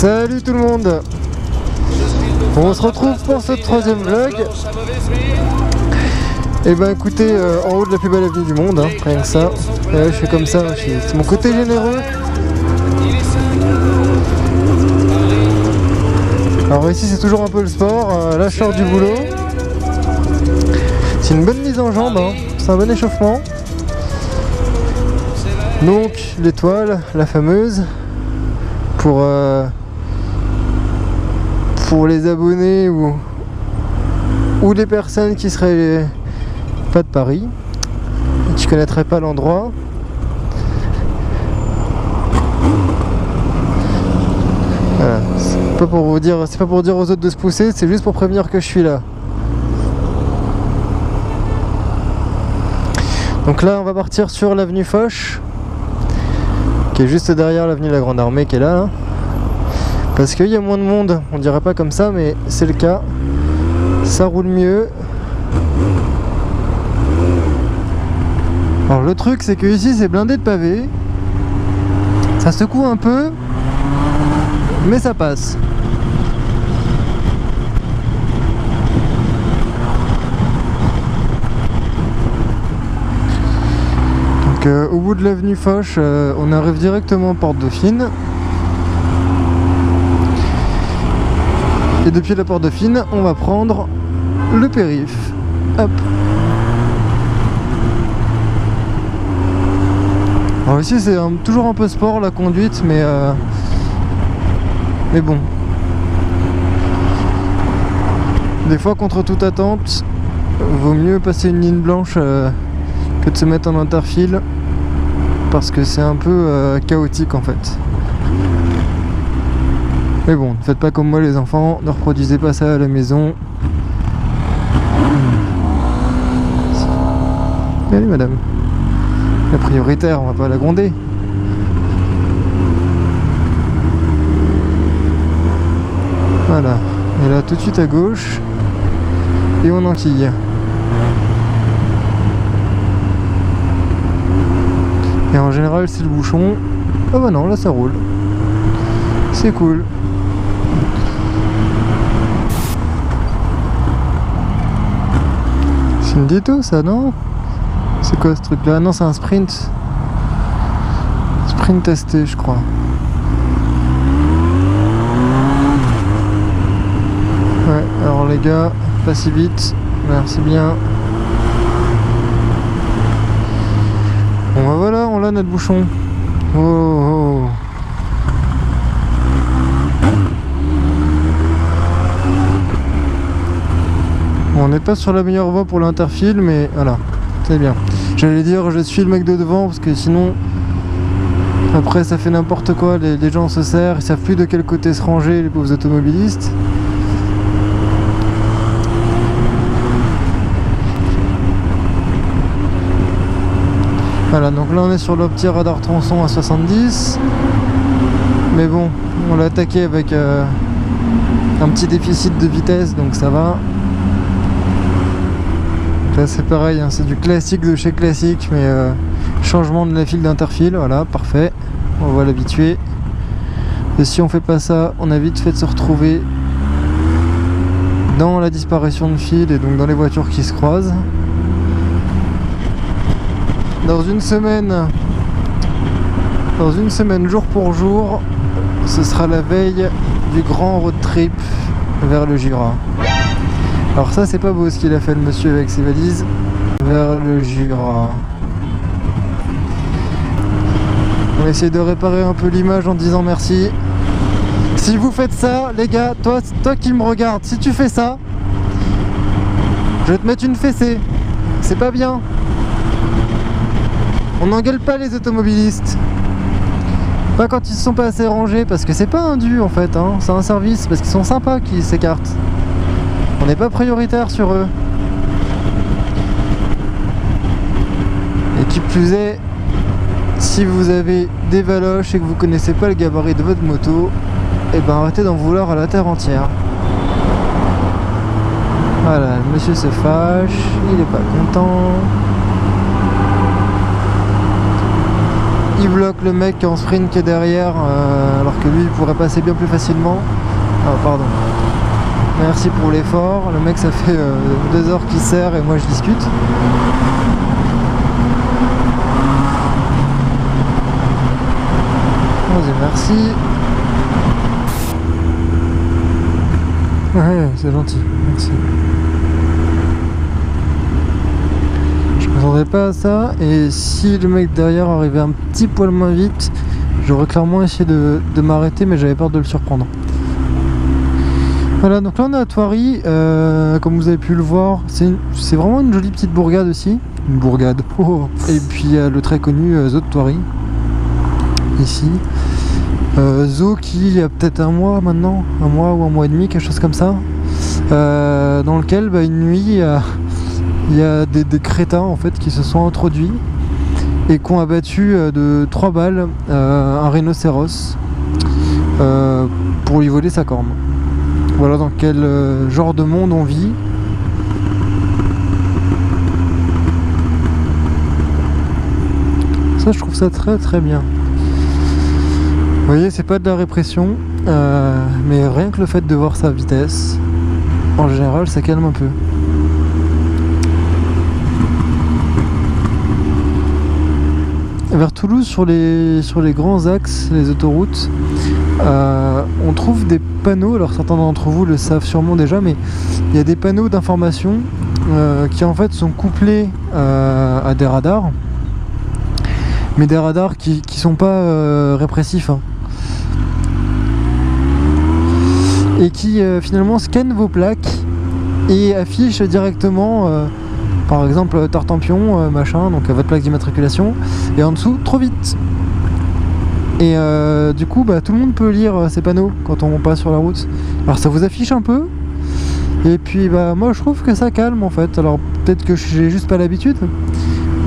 Salut tout le monde. On se retrouve pour ce troisième vlog. Et ben écoutez, en haut de la plus belle avenue du monde, hein, rien que ça. Je fais comme ça, c'est mon côté généreux. Alors ici c'est toujours un peu le sport, là je sors du boulot. C'est une bonne mise en jambe, hein. C'est un bon échauffement. Donc l'étoile, la fameuse, pour les abonnés ou les personnes qui seraient pas de Paris et qui connaîtraient pas l'endroit. Voilà. C'est pas pour dire aux autres de se pousser, c'est juste pour prévenir que je suis là. Donc là on va partir sur l'avenue Foch, qui est juste derrière l'avenue de la Grande Armée, qui est là. Parce qu'il y a moins de monde, on dirait pas comme ça, mais c'est le cas. Ça roule mieux. Alors le truc c'est que ici c'est blindé de pavés. Ça secoue un peu, mais ça passe. Donc au bout de l'avenue Foch, on arrive directement Porte Dauphine. Et depuis la Porte Dauphine, on va prendre le périph'. Hop. Alors ici c'est toujours un peu sport la conduite, mais bon. Des fois contre toute attente, vaut mieux passer une ligne blanche que de se mettre en interfile, parce que c'est un peu chaotique en fait. Mais bon, ne faites pas comme moi les enfants, ne reproduisez pas ça à la maison. Allez madame, la prioritaire, on va pas la gronder. Voilà, et là tout de suite à gauche, et on enquille. Et en général c'est le bouchon. Ah bah non, là ça roule. C'est cool. C'est une Ditto ça, non? C'est quoi ce truc là? Non, c'est un sprint. Sprint testé je crois. Ouais, alors les gars, pas si vite. Merci bien. Bon bah voilà, on l'a notre bouchon. Oh, oh. On n'est pas sur la meilleure voie pour l'interfile, mais voilà, c'est bien. J'allais dire je suis le mec de devant, parce que sinon après ça fait n'importe quoi, les gens se serrent, ils savent plus de quel côté se ranger, les pauvres automobilistes. Voilà, donc là on est sur le petit radar tronçon à 70, mais bon, on l'a attaqué avec un petit déficit de vitesse, donc ça va. Là c'est pareil, hein, c'est du classique de chez classique, mais changement de la file d'interfile, voilà, parfait, on va l'habituer. Et si on fait pas ça, on a vite fait de se retrouver dans la disparition de fil et donc dans les voitures qui se croisent. Dans une semaine jour pour jour, ce sera la veille du grand road trip vers le Jura. Alors ça c'est pas beau ce qu'il a fait le monsieur avec ses valises. Vers le Jura. On va essayer de réparer un peu l'image en disant merci. Si vous faites ça, les gars, toi qui me regardes, si tu fais ça, je vais te mettre une fessée. C'est pas bien. On n'engueule pas les automobilistes. Pas quand ils se sont pas assez rangés, parce que c'est pas un dû en fait, hein. C'est un service, parce qu'ils sont sympas qu'ils s'écartent. On n'est pas prioritaire sur eux. Et qui plus est, si vous avez des valoches et que vous connaissez pas le gabarit de votre moto, et ben arrêtez d'en vouloir à la terre entière. Voilà, le monsieur se fâche, il est pas content. il bloque le mec en sprint qui est derrière, alors que lui il pourrait passer bien plus facilement. Ah pardon. Merci pour l'effort. Le mec ça fait 2 heures qu'il sert et moi je discute. Vas-y, merci. Ouais, c'est gentil, merci. Je m'attendais pas à ça, et si le mec derrière arrivait un petit poil moins vite, j'aurais clairement essayé de m'arrêter, mais j'avais peur de le surprendre. Voilà, donc là on est à Thoiry, comme vous avez pu le voir, c'est vraiment une jolie petite bourgade aussi. Une bourgade, oh. Et puis il y a le très connu Zoo de Thoiry, ici. Zoo qui, il y a peut-être un mois maintenant, un mois ou un mois et demi, quelque chose comme ça, dans lequel une nuit il y a des crétins en fait qui se sont introduits et qui ont abattu de 3 balles un rhinocéros pour lui voler sa corne. Voilà dans quel genre de monde on vit. Ça je trouve ça très très bien. Vous voyez, c'est pas de la répression, mais rien que le fait de voir sa vitesse, en général, ça calme un peu. Vers Toulouse, sur les grands axes, les autoroutes, on trouve des panneaux, alors certains d'entre vous le savent sûrement déjà, mais il y a des panneaux d'information qui en fait sont couplés à des radars, mais des radars qui sont pas répressifs, hein. Et qui finalement scannent vos plaques et affichent directement par exemple Tartampion machin, donc votre plaque d'immatriculation, et en dessous trop vite. Et du coup tout le monde peut lire ces panneaux quand on passe sur la route. Alors ça vous affiche un peu, et puis moi je trouve que ça calme en fait. Alors peut-être que j'ai juste pas l'habitude,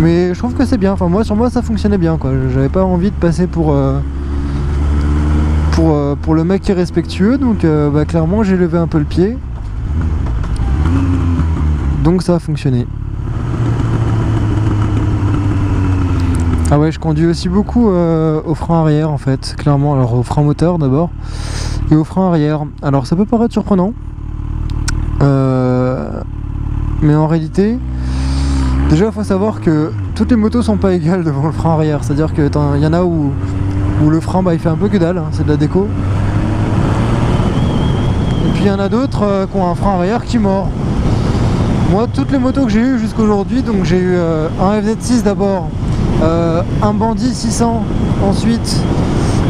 mais je trouve que c'est bien. Enfin sur moi ça fonctionnait bien quoi. J'avais pas envie de passer pour le mec qui est respectueux, donc clairement j'ai levé un peu le pied, donc ça a fonctionné. Ah ouais, je conduis aussi beaucoup au frein arrière en fait, clairement. Alors au frein moteur d'abord et au frein arrière. Alors ça peut paraître surprenant, mais en réalité déjà il faut savoir que toutes les motos sont pas égales devant le frein arrière. C'est à dire que y en a où le frein il fait un peu que dalle, hein, c'est de la déco. Et puis il y en a d'autres qui ont un frein arrière qui mord. Moi toutes les motos que j'ai eues jusqu'aujourd'hui, donc j'ai eu un FZ6 d'abord, un Bandit 600 ensuite,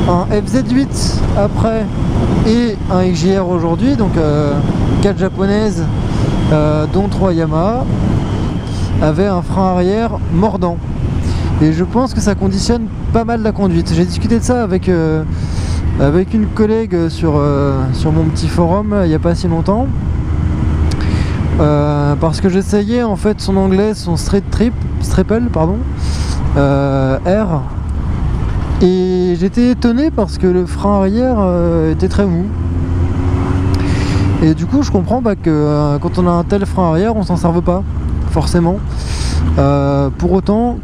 un FZ8 après et un XJR aujourd'hui, donc 4 japonaises dont 3 Yamaha, avaient un frein arrière mordant. Et je pense que ça conditionne pas mal la conduite. J'ai discuté de ça avec une collègue sur mon petit forum il n'y a pas si longtemps. Parce que j'essayais en fait son anglais, son Strepel, pardon, R. Et j'étais étonné parce que le frein arrière était très mou. Et du coup je comprends que quand on a un tel frein arrière on s'en serve pas forcément. Pour autant,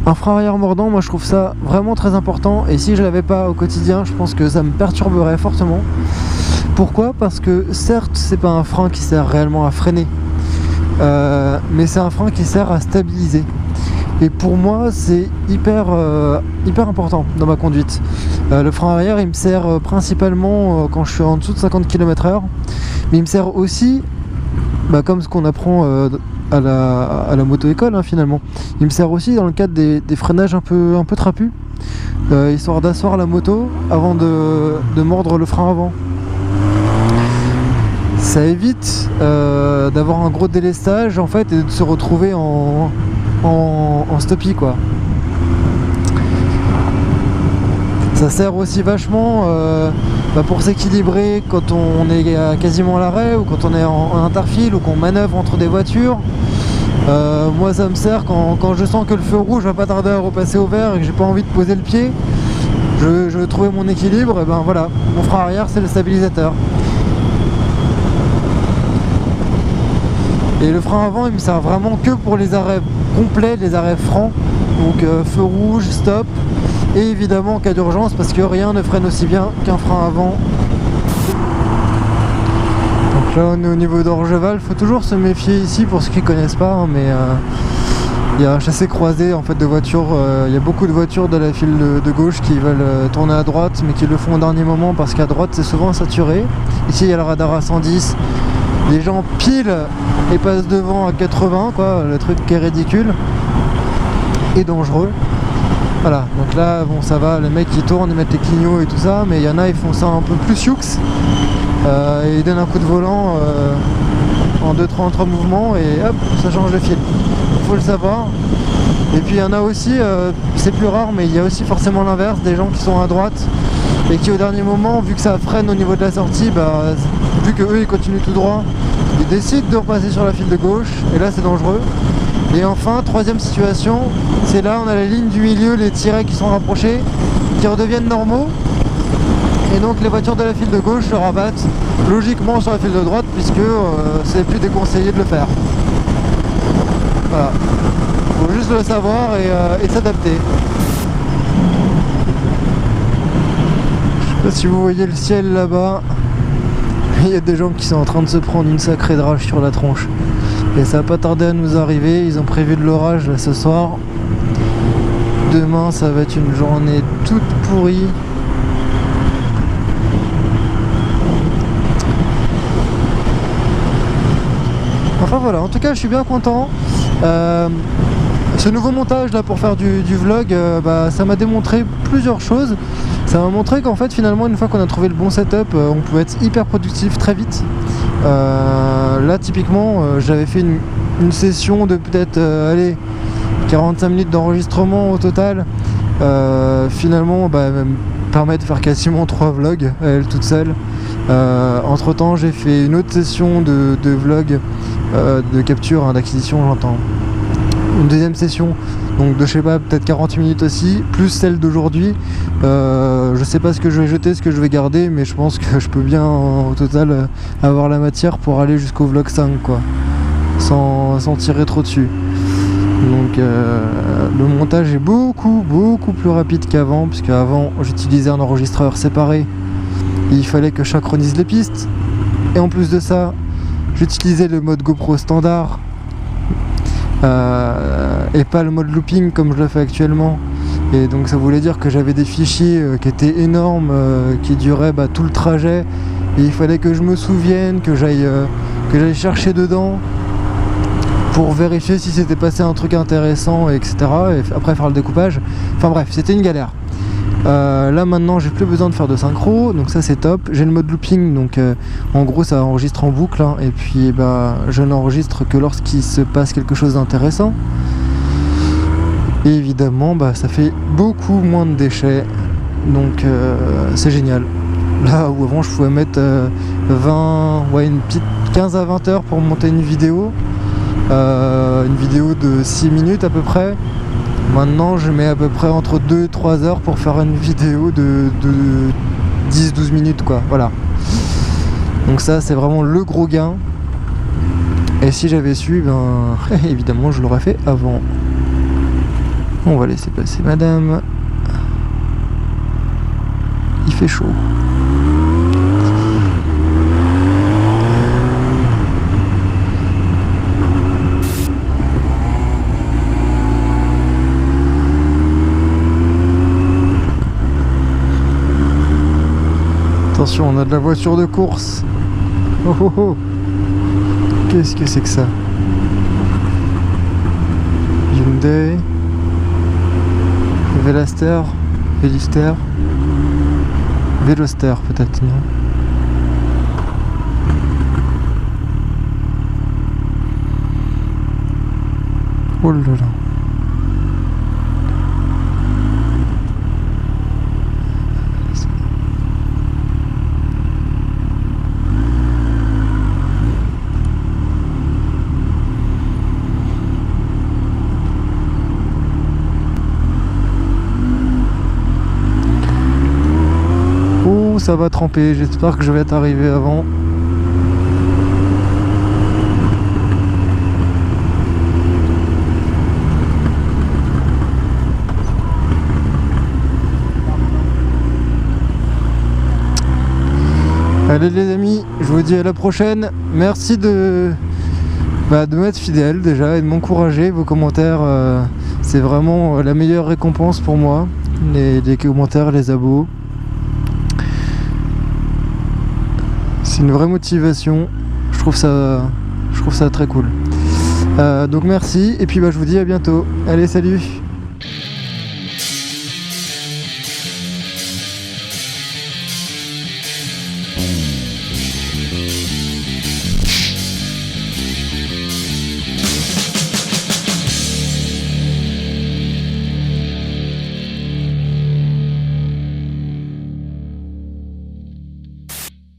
un frein arrière mordant, moi je trouve ça vraiment très important, et si je l'avais pas au quotidien, je pense que ça me perturberait fortement. Pourquoi ? Parce que certes, c'est pas un frein qui sert réellement à freiner, mais c'est un frein qui sert à stabiliser. Et pour moi, c'est hyper important dans ma conduite. Le frein arrière, il me sert principalement quand je suis en dessous de 50 km/h, mais il me sert aussi, comme ce qu'on apprend à la moto-école, hein, finalement. Il me sert aussi dans le cadre des freinages un peu trapus, histoire d'asseoir la moto avant de mordre le frein avant. Ça évite d'avoir un gros délestage en fait et de se retrouver en stoppie quoi. Ça sert aussi vachement pour s'équilibrer quand on est quasiment à l'arrêt, ou quand on est en interfile, ou qu'on manœuvre entre des voitures. Moi ça me sert quand je sens que le feu rouge va pas tarder à repasser au vert et que j'ai pas envie de poser le pied. Je veux trouver mon équilibre, et voilà, mon frein arrière c'est le stabilisateur. Et le frein avant il me sert vraiment que pour les arrêts complets, les arrêts francs, donc feu rouge, stop, Et évidemment en cas d'urgence, parce que rien ne freine aussi bien qu'un frein avant. Donc là on est au niveau d'Orgeval, il faut toujours se méfier ici pour ceux qui ne connaissent pas, hein, mais il y a un chassé croisé en fait de voitures, il y a beaucoup de voitures de la file de gauche qui veulent tourner à droite mais qui le font au dernier moment parce qu'à droite c'est souvent saturé. Ici il y a le radar à 110, les gens pilent et passent devant à 80 quoi, le truc qui est ridicule et dangereux. Voilà, donc là bon ça va, les mecs qui tournent, ils mettent les clignots et tout ça, mais il y en a ils font ça un peu plus sioux et ils donnent un coup de volant en 2-3 mouvements et hop, ça change le fil. Faut le savoir. Et puis il y en a aussi, c'est plus rare, mais il y a aussi forcément l'inverse, des gens qui sont à droite et qui au dernier moment, vu que ça freine au niveau de la sortie, vu que eux ils continuent tout droit, ils décident de repasser sur la file de gauche et là c'est dangereux. Et enfin, troisième situation, c'est là on a la ligne du milieu, les tirets qui sont rapprochés, qui redeviennent normaux. Et donc les voitures de la file de gauche se rabattent logiquement sur la file de droite puisque c'est plus déconseillé de le faire. Voilà. Faut juste le savoir et s'adapter. Je sais pas si vous voyez le ciel là-bas. Il y a des gens qui sont en train de se prendre une sacrée drage sur la tronche. Et ça va pas tarder à nous arriver. Ils ont prévu de l'orage là ce soir. Demain ça va être une journée toute pourrie. Enfin voilà, en tout cas je suis bien content. Ce nouveau montage là pour faire du vlog, ça m'a démontré plusieurs choses. Ça m'a montré qu'en fait finalement une fois qu'on a trouvé le bon setup, on pouvait être hyper productif très vite. Là typiquement j'avais fait une session de peut-être 45 minutes d'enregistrement au total. Finalement me permet de faire quasiment 3 vlogs à elle toute seule. Entre temps j'ai fait une autre session de vlog de capture, d'acquisition j'entends. Une deuxième session donc de je sais pas peut-être 40 minutes aussi, plus celle d'aujourd'hui. Je sais pas ce que je vais jeter, ce que je vais garder, mais je pense que je peux bien au total avoir la matière pour aller jusqu'au vlog 5 quoi, sans tirer trop dessus. Donc le montage est beaucoup plus rapide qu'avant, puisque avant j'utilisais un enregistreur séparé et il fallait que je synchronise les pistes, et en plus de ça j'utilisais le mode GoPro standard et pas le mode looping comme je le fais actuellement, et donc ça voulait dire que j'avais des fichiers qui étaient énormes, qui duraient tout le trajet, et il fallait que je me souvienne, que j'aille chercher dedans pour vérifier si s'était passé un truc intéressant, etc. Et après faire le découpage. Enfin bref, c'était une galère. Là maintenant j'ai plus besoin de faire de synchro, donc ça c'est top. J'ai le mode looping, donc en gros ça enregistre en boucle, hein, et puis je n'enregistre que lorsqu'il se passe quelque chose d'intéressant. Et évidemment ça fait beaucoup moins de déchets, donc c'est génial. Là où avant je pouvais mettre une petite 15 à 20 heures pour monter une vidéo de 6 minutes à peu près. Maintenant je mets à peu près entre 2 et 3 heures pour faire une vidéo de 10-12 minutes quoi, voilà. Donc ça c'est vraiment le gros gain. Et si j'avais su, évidemment je l'aurais fait avant. On va laisser passer madame. Il fait chaud. Attention, on a de la voiture de course. Oh oh oh. Qu'est-ce que c'est que ça? Hyundai, Veloster, Veloster peut-être, non? Oh là là. Ça va tremper, j'espère que je vais être arrivé avant. Allez les amis, je vous dis à la prochaine. Merci de m'être fidèle déjà et de m'encourager. Vos commentaires, c'est vraiment la meilleure récompense pour moi. Les commentaires, les abos. C'est une vraie motivation. Je trouve ça très cool. Donc merci et puis je vous dis à bientôt. Allez, salut.